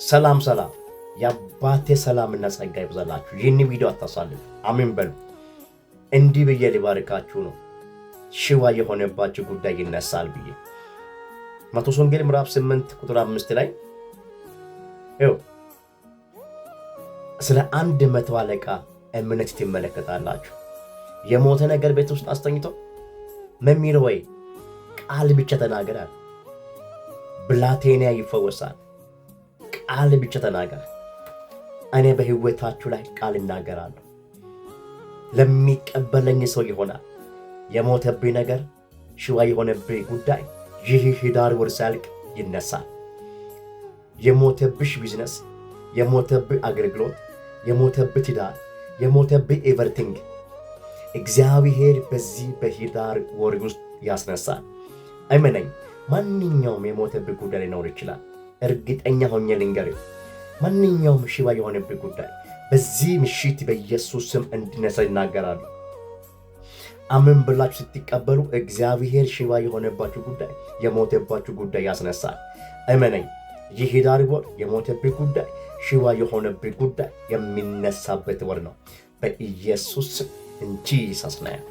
ሰላም የአባቴ ሰላምና ጸጋ ይብዛላችሁ። ይህን ቪዲዮ አታሳልፉ። አሜን በሉ። እንዲህ ብዬ ሊባርካችሁ ነው። ሽባ የሆነባችሁ ጉዳይ ይነሳል ብዬ ማቴዎስ ወንጌል ምዕራፍ 8 ቁጥር 5 ላይ ስለ አንድ መቶ አለቃ እምነት ትመለከታላችሁ። የሞተ ነገር ቤት ውስጥ አስተኝቶ መምህር ሆይ ቃል ብቻ ተናገራል፣ ብላቴና ይፈወሳል። ቃል ብቻ ተናገር። እኔ በህይወታችሁ ላይ ቃል እናገራለሁ። ለሚቀበለኝ ሰው ይሆናል። የሞተብኝ ነገር፣ ሽባ የሆነብኝ ጉዳይ ይህ ህዳር ወር ሲያልቅ ይነሳል። የሞተብሽ ቢዝነስ፣ የሞተብህ አገልግሎት፣ የሞተብህ ትዳር፣ የሞተብህ ኤቨሪቲንግ እግዚአብሔር በዚህ በህዳር ወር ውስጥ ያስነሳል። አይመነኝ። ማንኛውም የሞተብህ ጉዳይ ሊኖር ይችላል። እርግጠኛ ሆኜ ልንገርህ፣ ማንኛውም ሽባ የሆነብህ ጉዳይ በዚህ ምሽት በኢየሱስ ስም እንዲነሳ ይናገራሉ። አሜን ብላችሁ ስትቀበሉ እግዚአብሔር ሽባ የሆነባችሁ ጉዳይ፣ የሞተባችሁ ጉዳይ ያስነሳል። እመነኝ። ይህ ህዳር ወር የሞተብህ ጉዳይ፣ ሽባ የሆነብህ ጉዳይ የሚነሳበት ወር ነው። በኢየሱስ ስም እንጂ ይሳስናል።